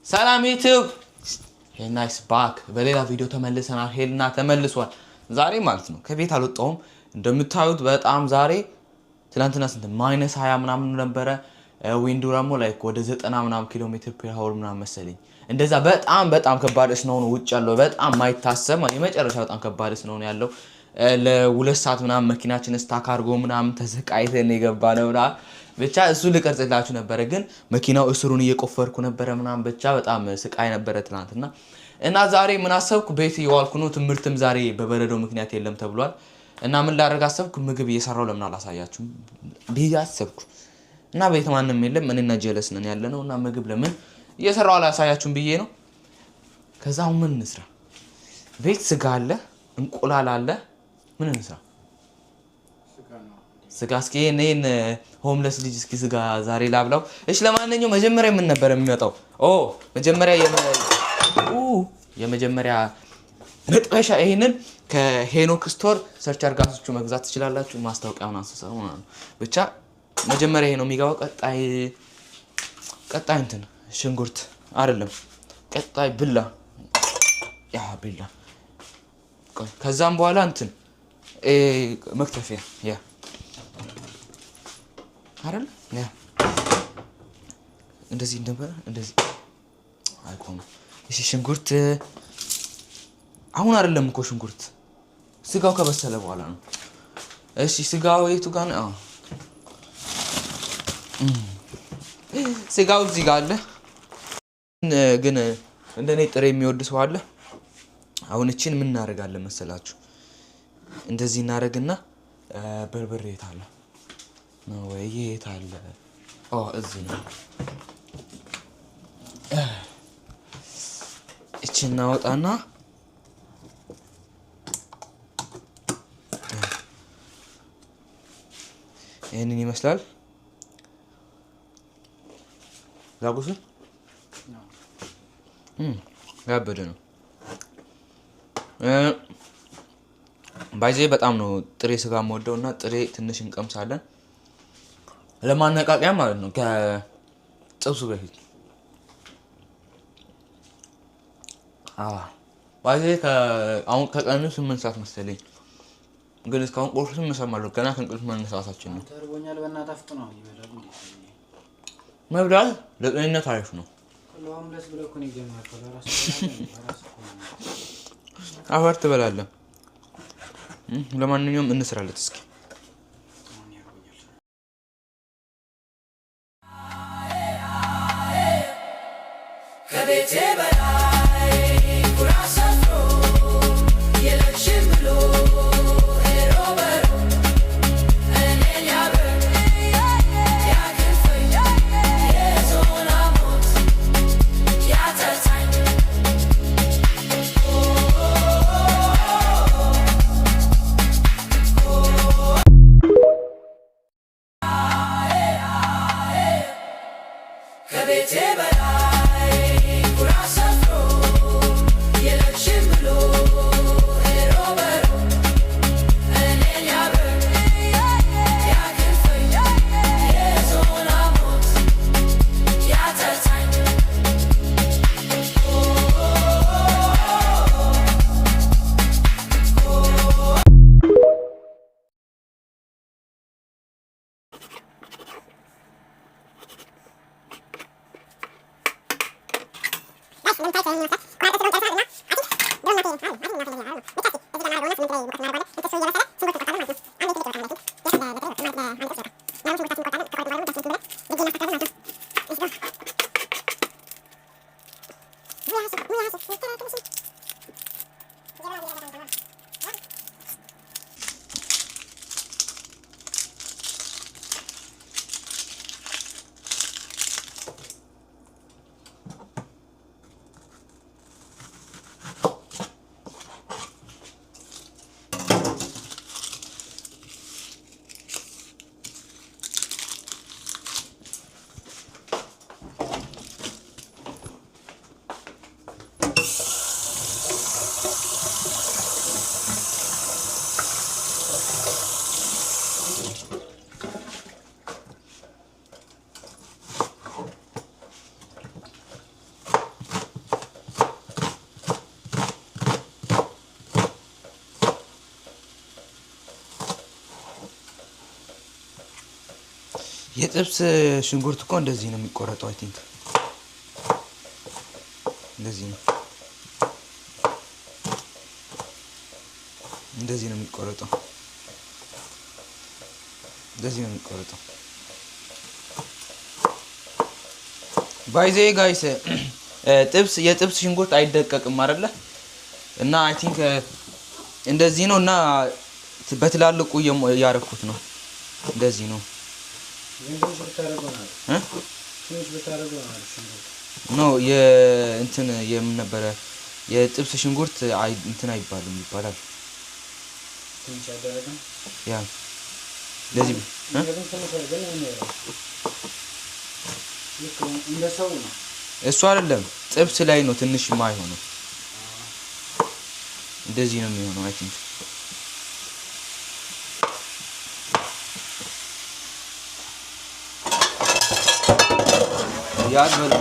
ሰላም ዩቲዩብ ናይስ ባክ በሌላ ቪዲዮ ተመልሰናል። ሄልና ተመልሷል ዛሬ ማለት ነው። ከቤት አልወጣሁም እንደምታዩት በጣም ዛሬ ትላንትና ስንት -20 ምናምን ነበረ። ዊንዱ ደግሞ ላይክ ወደ 90 ምናምን ኪሎ ሜትር ፐር አወር ምናምን መሰለኝ። እንደዛ በጣም ከባድ ነው ውጭ ያለው በጣም ማይታሰብ የመጨረሻ በጣም ከባድ ነው ያለው። ለ2 ሰዓት ምናምን መኪናችን ስታክ አድርጎ ምናምን ተሰቃይተን የገባነውና ብቻ እሱ ልቀርጽላችሁ ነበር ግን መኪናው እስሩን እየቆፈርኩ ነበር ምናምን ብቻ በጣም ስቃይ ነበር ትላንትና። እና ዛሬ ምን አሰብኩ ቤት ይዋልኩ ነው። ትምርትም ዛሬ በበረዶ ምክንያት የለም ተብሏል። እና ምን ላደርግ አሰብኩ ምግብ እየሰራው ለምን አላሳያችሁም ብዬ አሰብኩ። እና ቤት ማንንም የለም እኔና ጀለስ ነን ያለነው እና ምግብ ለምን እየሰራው አላሳያችሁም ብዬ ነው። ከዛው ምን እንስራ ቤት ስጋ አለ እንቁላል አለ ምን እንስራ ስጋ እስኪ እኔን ሆምለስ ልጅ እስኪ ስጋ ዛሬ ላብላው። እሺ ለማንኛውም መጀመሪያ ምን ነበር የሚመጣው? መጀመሪያ የመጀመሪያ መጥበሻ ይሄንን ከሄኖክ ስቶር ሰርች አድርጋችሁ መግዛት ትችላላችሁ። ማስታወቂያውን አንስሰው ማለት ነው። ብቻ መጀመሪያ ይሄ ነው የሚገባው። ቀጣይ እንትን ሽንኩርት አይደለም ቀጣይ ብላ ብላ ከዛም በኋላ እንትን መክተፊያ አይደል እንደዚህ እንደበረ እንደዚህ አይቆም። እሺ ሽንኩርት አሁን አይደለም እኮ ሽንኩርት ስጋው ከበሰለ በኋላ ነው። እሺ ስጋው የቱ ጋር ነው? ስጋው እዚህ ጋር አለ። ግን እንደኔ ጥሬ የሚወድ ሰው አለ። አሁን እቺን ምን እናደርጋለን መሰላችሁ? እንደዚህ እናደርግና በርበሬ ታለ ነው ወይ የታለ? እዚህ ነው። እቺን እናወጣና ይሄንን ይመስላል። ላጉስ ያበደ ነው። ባይዜ በጣም ነው ጥሬ ስጋ የምወደውና ጥሬ ትንሽ እንቀምሳለን ለማነቃቂያ ማለት ነው ከጥብሱ በፊት። ባይዜ አሁን ከቀኑ 8 ሰዓት መሰለኝ ግን እስካሁን ቁርስም እንሰማለሁ። ገና ከእንቅልፍ መነሳታችን ነው። ተርቦኛል በእናትህ አፍጥነው ይበላል እንዴ? መብላት ለጤንነት አሪፍ ነው። ሁሉም ደስ ብለው እኮ ነው የጀመረው። ለራሱ አፈር ትበላለህ። ለማንኛውም እንስራለት እስኪ። ከቤቴ በላይ ኩራሰፍሮ የለሽም ብሎ የጥብስ ሽንኩርት እኮ እንደዚህ ነው የሚቆረጠው። አይ ቲንክ እንደዚህ ነው የሚቆረጠው። እንደዚህ ነው የሚቆረጠው። ባይዜ ጋይስ የጥብስ ሽንኩርት አይደቀቅም አይደለ? እና አይ ቲንክ እንደዚህ ነው እና በትላልቁ እያረኩት ነው። እንደዚህ ነው ኖ የእንትን የምን ነበረ የጥብስ ሽንኩርት እንትን አይባልም ይባላል። ያ እንደዚህ እሱ አይደለም ጥብስ ላይ ነው ትንሽ የማይሆነው። እንደዚህ ነው የሚሆነው አይ ቲንክ ያድበል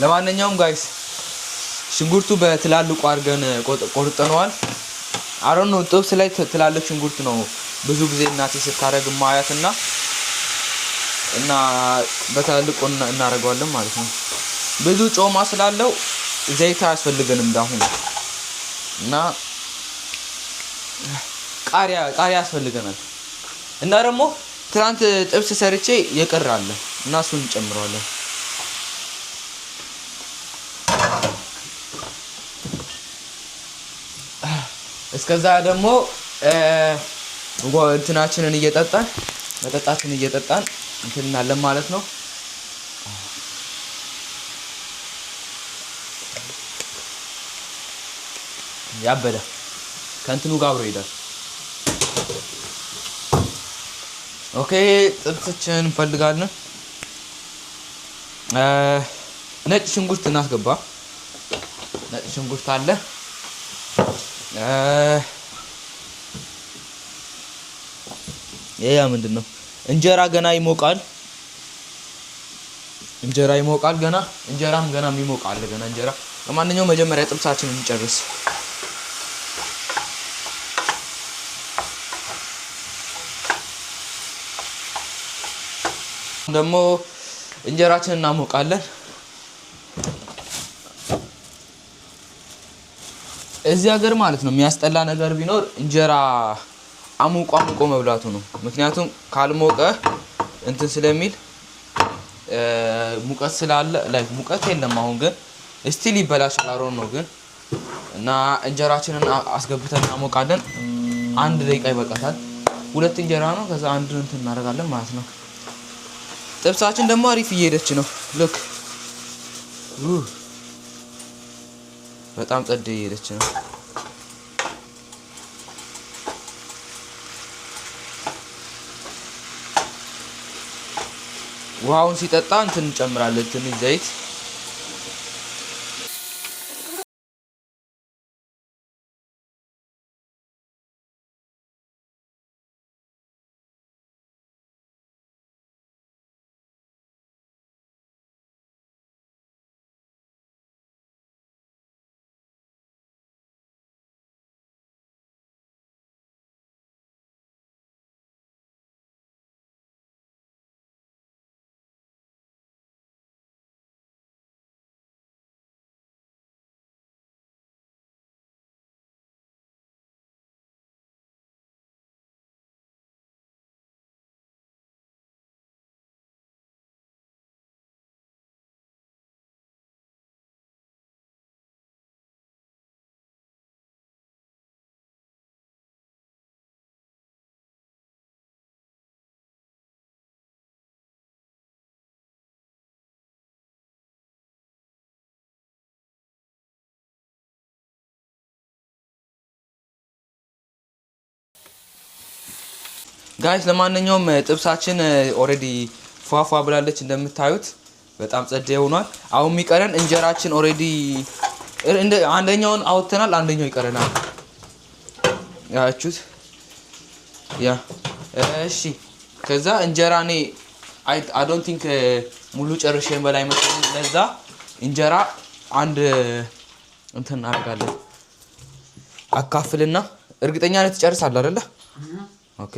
ለማንኛውም ጋይስ ሽንኩርቱ በትላልቁ አድርገን ቆርጠነዋል። አሮን ነው ጥብስ ላይ ትላልቅ ሽንኩርት ነው ብዙ ጊዜ እናቴ ስታረግ ማያትና እና በትላልቁ እናደርገዋለን ማለት ነው። ብዙ ጮማ ስላለው ዘይት አያስፈልገንም እንዳሁን እና ቃሪያ ያስፈልገናል። እና ደግሞ ትናንት ጥብስ ሰርቼ የቀራለ እና እሱን እንጨምረዋለን። እስከዛ ደግሞ እንትናችንን እየጠጣን መጠጣችንን እየጠጣን እንትን እናለን ማለት ነው። ያበደ ከእንትኑ ጋር አብሮ ይሄዳል። ኦኬ ጥብሳችንን እንፈልጋለን። ነጭ ሽንኩርት እናስገባ። ነጭ ሽንኩርት አለ። ያ ምንድነው? እንጀራ ገና ይሞቃል። ገና እንጀራም ገና ይሞቃል ገና እንጀራ። ለማንኛውም መጀመሪያ ጥብሳችንን እንጨርስ። ደግሞ እንጀራችንን እናሞቃለን። እዚህ ሀገር ማለት ነው የሚያስጠላ ነገር ቢኖር እንጀራ አሙቆ መብላቱ ነው። ምክንያቱም ካልሞቀ እንትን ስለሚል ሙቀት ስላለ ላይ ሙቀት የለም። አሁን ግን ስቲል ይበላሻል አሮን ነው ግን እና እንጀራችንን አስገብተን እናሞቃለን። 1 ደቂቃ ይበቃታል። 2 እንጀራ ነው ከዛ አንድ እንትን እናደርጋለን ማለት ነው። ጥብሳችን ደግሞ አሪፍ እየሄደች ነው። ሉክ በጣም ጸድ እየሄደች ነው። ውሃውን ሲጠጣ እንትን እንጨምራለን ትንሽ ዘይት ጋይስ ለማንኛውም ጥብሳችን ኦሬዲ ፏፏ ብላለች እንደምታዩት በጣም ጸዴ ሆኗል። አሁን የሚቀረን እንጀራችን ኦሬዲ አንደኛውን አውጥተናል፣ አንደኛው ይቀረናል። ያችሁት ያ እሺ። ከዛ እንጀራ እኔ አይ ዶንት ቲንክ ሙሉ ጨርሼን በላይ መሰለኝ። ለዛ እንጀራ አንድ እንትን አደርጋለሁ አካፍልና እርግጠኛ ነኝ ትጨርሳለህ አይደለ? ኦኬ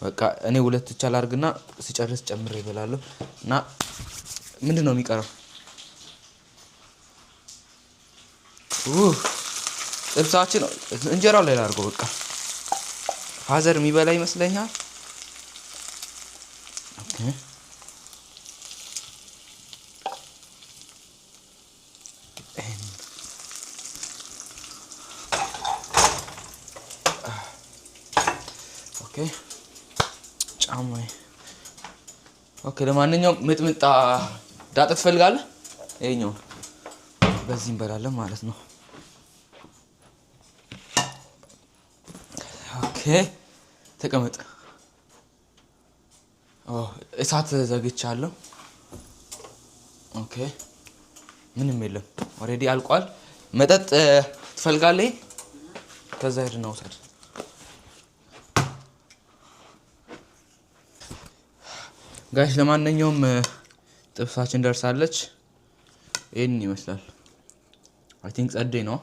በቃ እኔ ሁለት ብቻ ላድርግና ሲጨርስ ጨምሬ እበላለሁ። እና ምንድነው የሚቀረው? ጥብሳችን እንጀራው ላይ ላድርገው። በቃ ፋዘር የሚበላ ይመስለኛል። ኦኬ ኦኬ ጫማዬ ኦኬ። ለማንኛውም ምጥምጣ ዳጣ ትፈልጋለህ? ይሄኛው በዚህ እንበላለን ማለት ነው። ኦኬ ተቀመጥ። እሳት ዘግቻለሁ። ኦኬ ምንም የለም ኦሬዲ አልቋል። መጠጥ ትፈልጋለህ? ከዛ ሄድና ውሰድ። ጋይስ ለማንኛውም ጥብሳችን ደርሳለች። ይሄን ይመስላል። አይ ቲንክ ጸዴ ነው።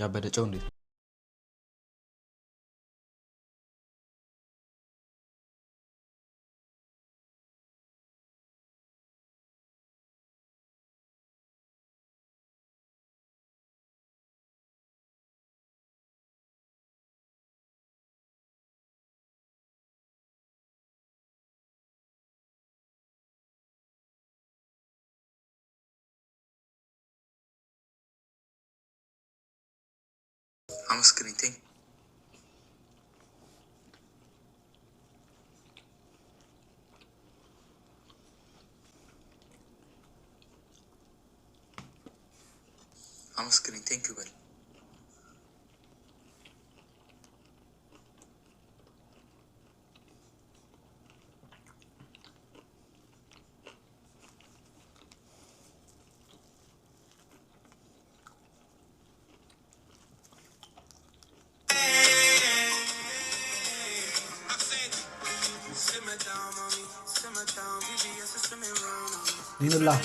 ያበደጨው እንዴ? አመስግነኝ ተኝ። አመስግነኝ ቴንክ ዩ በል። ቢስሚላህ